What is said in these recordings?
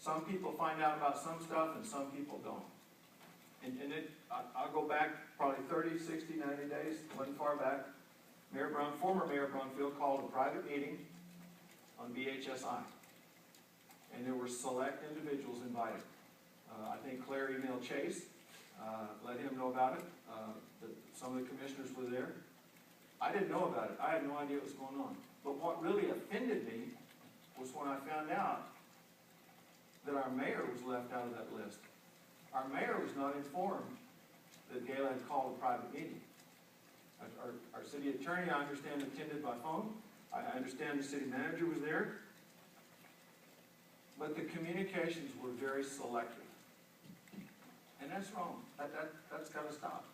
Some people find out about some stuff and some people don't. I'll go back probably 30, 60, 90 days, wasn't far back. Former Mayor Brumfield called a private meeting on BHSI. And there were select individuals invited. I think Claire emailed Chase, let him know about it. That some of the commissioners were there. I didn't know about it. I had no idea what was going on. But what really offended me was when I found out that our mayor was left out of that list. Our mayor was not informed that Gala had called a private meeting. Our city attorney, I understand, attended by phone. I understand the city manager was there. But the communications were very selective. And that's wrong. That's got to stop.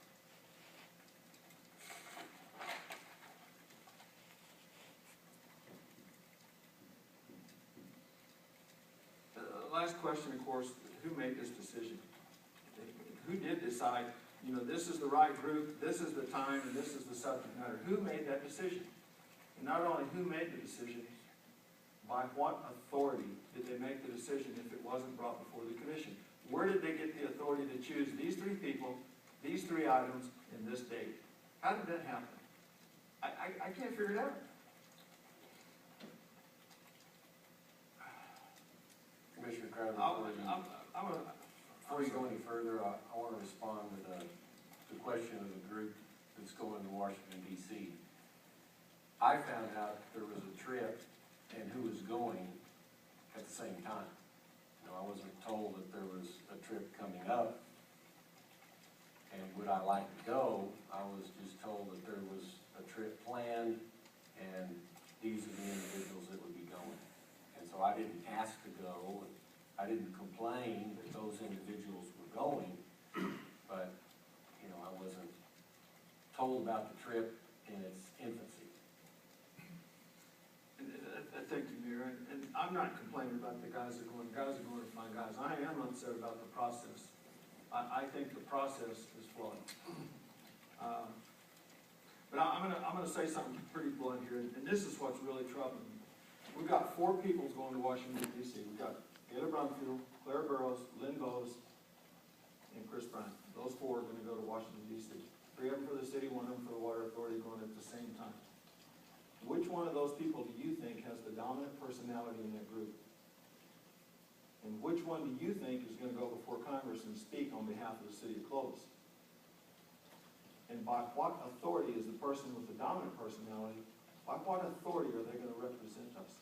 The last question, of course, who made this decision? Who did decide, you know, this is the right group, this is the time, and this is the subject matter? Who made that decision? And not only who made the decision, by what authority did they make the decision if it wasn't brought before the commission? Where did they get the authority to choose these three people, these three items, in this date? How did that happen? I can't figure it out. Commissioner Crowder, before you go any further, I want to respond to the question of the group that's going to Washington, D.C. I found out there was a trip and who was going at the same time. You know, I wasn't told that there was a trip coming up. And would I like to go? I was just told that there was a trip planned and these are the individuals that would be going. And so I didn't ask to go. I didn't complain that those individuals were going, but, you know, I wasn't told about the trip in its infancy. Thank you, Mayor. And I'm not complaining about the guys that are going. Guys are going to find guys. I am upset about the process. I think the process is flawed. But I'm gonna say something pretty blunt here, and this is what's really troubling me. We've got 4 people going to Washington, D.C. We've got Gala Brumfield, Claire Burrows, Lynn Bowes, and Chris Bryant. Those 4 are going to go to Washington, D.C. 3 of them for the city, 1 of them for the Water Authority, going at the same time. Which one of those people do you think has the dominant personality in that group? And which one do you think is going to go before Congress and speak on behalf of the city of Clovis? And by what authority is the person with the dominant personality, by what authority are they going to represent us?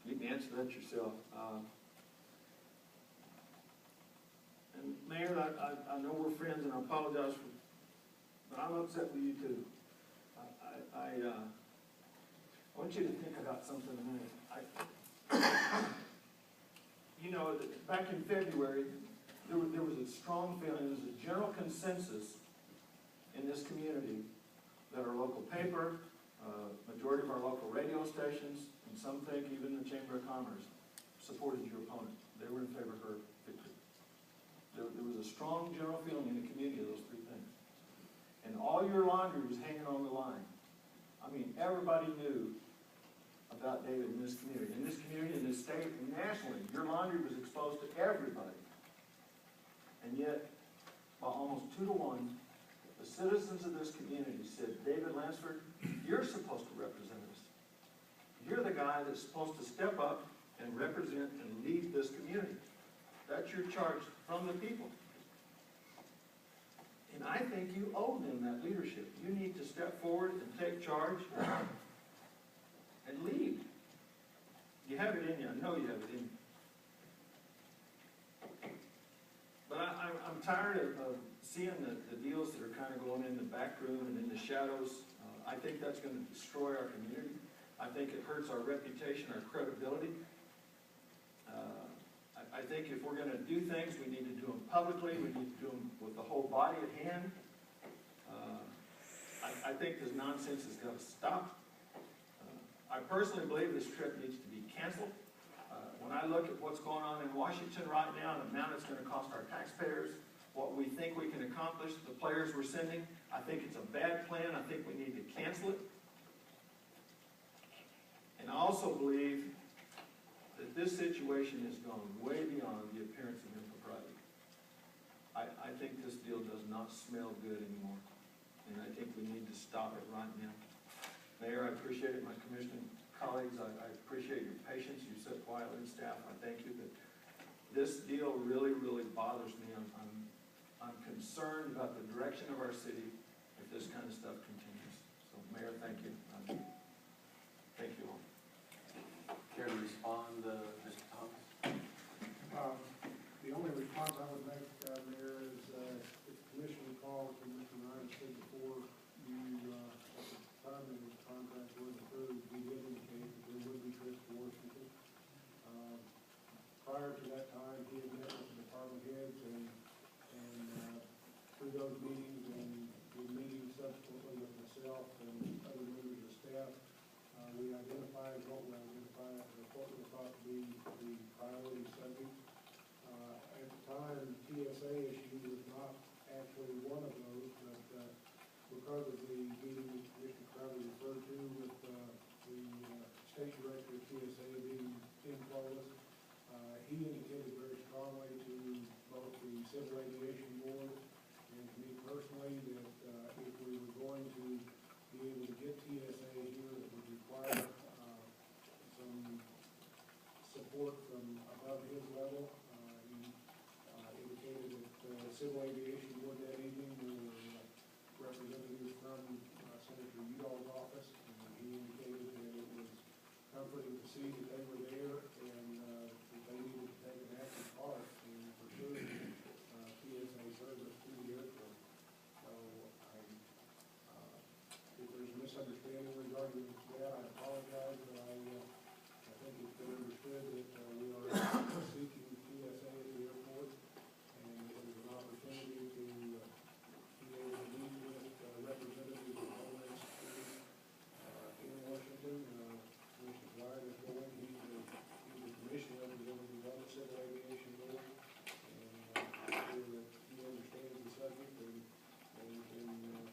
You can answer that yourself. And Mayor, I know we're friends, and I apologize for, but I'm upset with you too. I want you to think about something a minute. You know, back in February, there was a strong feeling, there was a general consensus in this community that our local paper, majority of our local radio stations, and some think even the Chamber of Commerce supported your opponent. They were in favor of her victory. There was a strong general feeling in the community of those 3 things. And all your laundry was hanging on the line. I mean, everybody knew about David in this community, in this state, and nationally. Your laundry was exposed to everybody. And yet, by almost 2 to 1, the citizens of this community said, David Landsford, you're supposed to represent us. You're the guy that's supposed to step up and represent and lead this community. That's your charge from the people. And I think you owe them that leadership. You need to step forward and take charge and lead. You have it in you. I know you have it in you. But I'm tired of seeing the deals that are kind of going in the back room and in the shadows. I think that's going to destroy our community. I think it hurts our reputation, our credibility. I think if we're going to do things, we need to do them publicly. We need to do them with the whole body at hand. I think this nonsense has got to stop. I personally believe this trip needs to be canceled. When I look at what's going on in Washington right now, the amount it's going to cost our taxpayers, what we think we can accomplish, the players we're sending, I think it's a bad plan. I think we need to cancel it. And I also believe that this situation has gone way beyond the appearance of impropriety. I think this deal does not smell good anymore, and I think we need to stop it right now. Mayor, I appreciate it, my commissioning colleagues, I appreciate your patience, you sit quietly, and staff, I thank you, but this deal really, really bothers me. I'm concerned about the direction of our city if this kind of stuff continues. So, Mayor, thank you. Thank you all. Care to respond, Mr. Thomas? The only response I would make, Mayor, is if the commission recalls when Mr. Ryan said before you, at the time that this contract was approved, we did indicate that there would be trips to Washington. Prior to that time, he had met with the department heads and through those meetings and the meetings subsequently with myself and other members of staff, we identified what we thought to be the priority subject. At the time, TSA issue was not actually one of those, but because of the meeting that Commissioner Crowley referred to with the state director of TSA being in Clovis, he indicated very strongly to both the Civil Aviation Board and to me personally that if we were going to be able to get TSA here, it would require some support from above his level. He indicated that the Civil Aviation Board that evening were representatives from Senator Udall's office, and he indicated that it was comforting to see that they were there and that they needed to take an active part in pursuing TSA service to the airport. So if there's a misunderstanding regarding that, I apologize, but I think it's been understood that we are seeking TSA at the airport, and it was an opportunity to be able to meet with representatives of Homeland Security in Washington. Commissioner White is going, he's the commission representative on the Civil Aviation Board, and I'm sure that he understands the subject and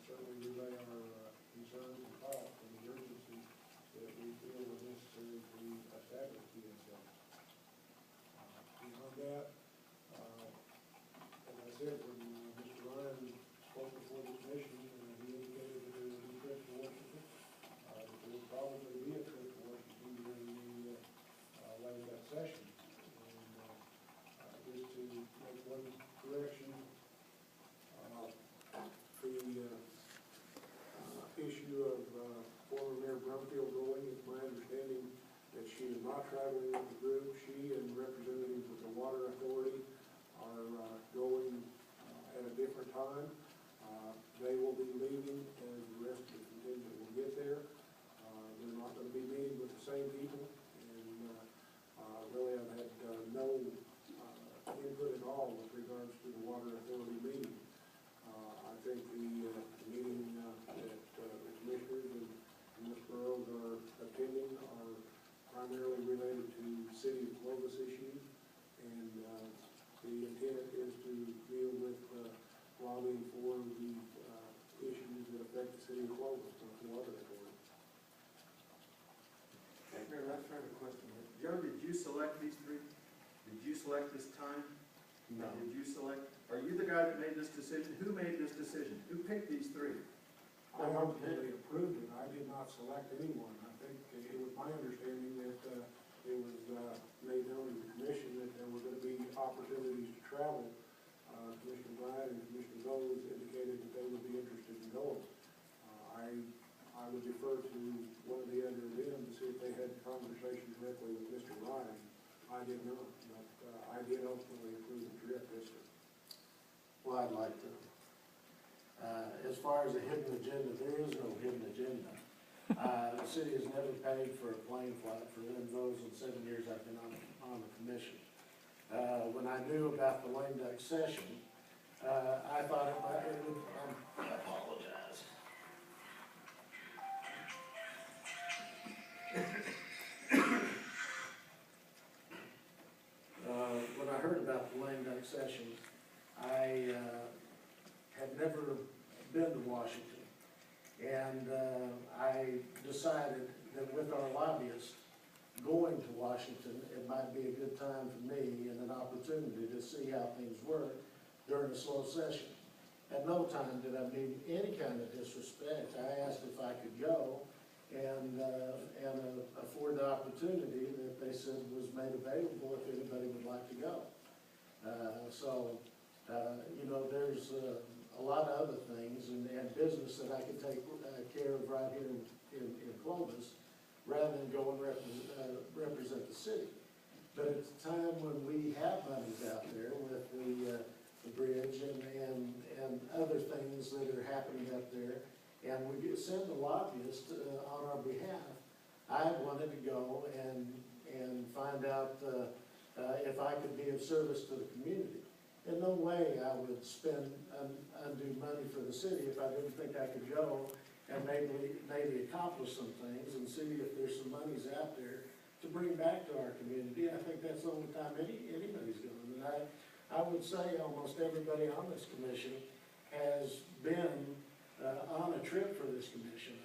certainly relay our concerns and thoughts and the urgency that we feel is necessary to establish TSA. Beyond that, as I said, when Mr. Ryan spoke before the commission, he indicated that there would be trips to Washington, that there would probably be a trip to Washington during the late that session. And just to make one correction, the issue of former Mayor Brumfield going, it's my understanding that she is not traveling with the group. She and representatives with the Water Authority are going at a different time. They will be leaving as the rest of the contingent will get there. They're not going to be meeting with the same people, and really I've had no input at all with regards to the Water Authority meeting. I think the meeting that the commissioners and Ms. Burrows are attending are primarily related to City of Clovis issues, and the intent is to deal with lobbying for the issues that affect the City of Clovis, not the Water Authority. Mayor Landsford, I have a question. Joe, did you select these three? Did you select this time? No. Did you select, are you the guy that made this decision? Who made this decision? Who picked these three? I ultimately approved it. I did not select anyone. I think it was my understanding that it was made known to the commission that there were going to be opportunities to travel. Commissioner Bryant and Commissioner Bowles indicated that they would be interested in going. I would defer to one of the other them to see if they had conversation directly with Mr. Ryan. I did not, but I did ultimately approve the trip, yes, sir. Well, I'd like to. As far as a hidden agenda, there is no hidden agenda. The city has never paid for a plane flight for those in 7 years I've been on the commission. When I knew about the lame duck session, I thought it would, I apologize. When I heard about the lame duck session, I had never been to Washington, and I decided that with our lobbyists going to Washington, it might be a good time for me and an opportunity to see how things work during a slow session. At no time did I mean any kind of disrespect. I asked if I could go and afford the opportunity that they said was made available if anybody would like to go. You know, there's a lot of other things and business that I could take care of right here in Clovis, rather than go and represent the city. But at the time when we have monies out there with the bridge and other things that are happening up there, and we send a lobbyist on our behalf, I wanted to go and find out if I could be of service to the community. In no way I would spend undue money for the city if I didn't think I could go and maybe accomplish some things and see if there's some monies out there to bring back to our community. I think that's the only time anybody's going. And I would say almost everybody on this commission has been on a trip for this commission.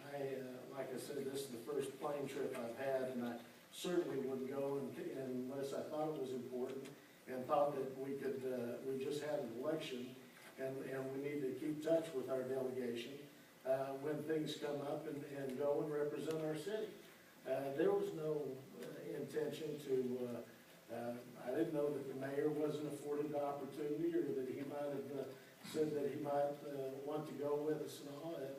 Like I said, this is the first plane trip I've had, and I certainly wouldn't go unless I thought it was important and thought that we just had an election and we need to keep touch with our delegation when things come up and go and represent our city. There was no intention to, I didn't know that the mayor wasn't afforded the opportunity, or that he might have said that he might want to go with us and all that.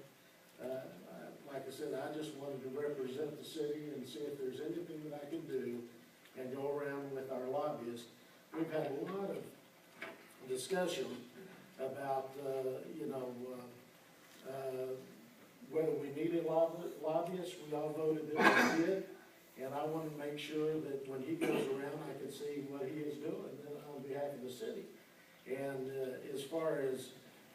Like I said, I just wanted to represent the city and see if there's anything that I can do and go around with our lobbyists. We've had a lot of discussion about, whether we needed lobbyists. We all voted that we did, and I want to make sure that when he goes around, I can see what he is doing on behalf of the city. And as far as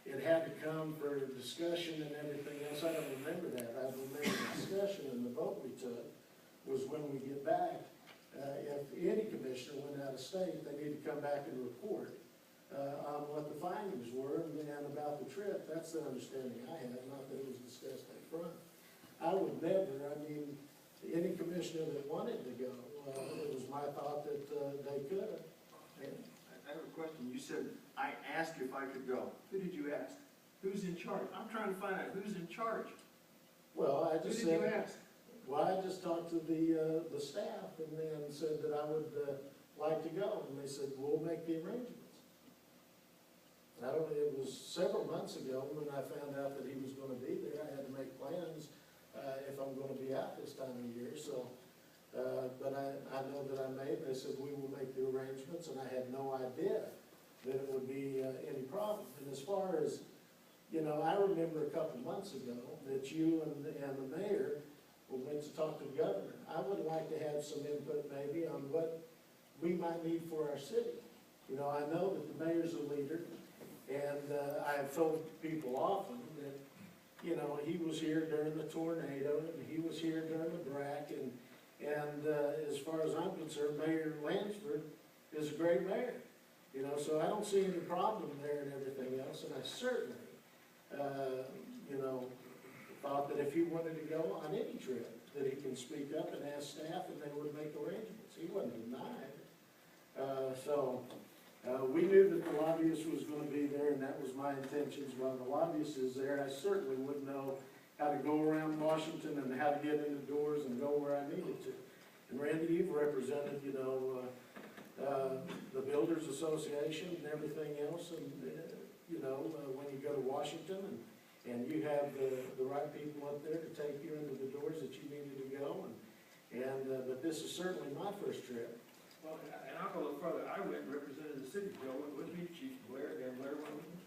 it had to come for discussion and everything else, I don't remember that. I remember the discussion and the vote we took was when we get back. If any commissioner went out of state, they need to come back and report on what the findings were and about the trip. That's the understanding I had, not that it was discussed up front. I would never, any commissioner that wanted to go, it was my thought that they could. I have a question. You said, I asked if I could go. Who did you ask? Who's in charge? I'm trying to find out who's in charge. Well, I just said. Who did you ask? Well, I just talked to the staff and then said that I would like to go, and they said, we'll make the arrangements. I don't know, it was several months ago when I found out that he was gonna be there. I had to make plans if I'm gonna be out this time of year, so, but I know that I made, they said, we will make the arrangements, and I had no idea that it would be any problem. And as far as, I remember a couple months ago that you and the mayor went to talk to the governor. I would like to have some input maybe on what we might need for our city. I know that the mayor's a leader, and I have told people often that, he was here during the tornado, and he was here during the BRAC, and as far as I'm concerned, Mayor Landsford is a great mayor. So I don't see any problem there and everything else, and I certainly, thought that if he wanted to go on any trip, that he can speak up and ask staff and they would make arrangements. He wasn't denied. We knew that the lobbyist was going to be there, and that was my intentions. While the lobbyist is there, I certainly wouldn't know how to go around Washington and how to get into doors and go where I needed to. And Randy, you've represented, the Builders Association and everything else, and, when you go to Washington and you have the right people up there to take you into the doors that you needed to go, but this is certainly my first trip. Well, and I'll go a little further. I went and represented the city. Joe went with me, Chief Blair, Dan Blair went with me.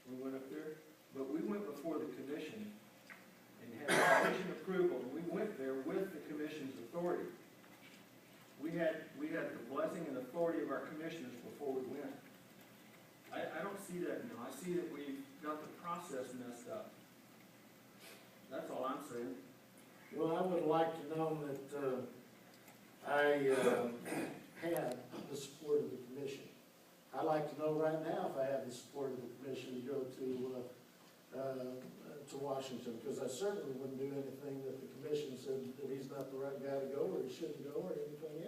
We went up there, but we went before the commission and had commission approval, and we went there with the commission's authority. We had the blessing and authority of our commissioners before we went. I don't see that now. I see that we've got the process messed up. That's all I'm saying. Well, I would like to know that I had the support of the commission. I'd like to know right now if I have the support of the commission to go to to Washington, because I certainly wouldn't do anything that the commission said that he's not the right guy to go, or he shouldn't go, or anything else.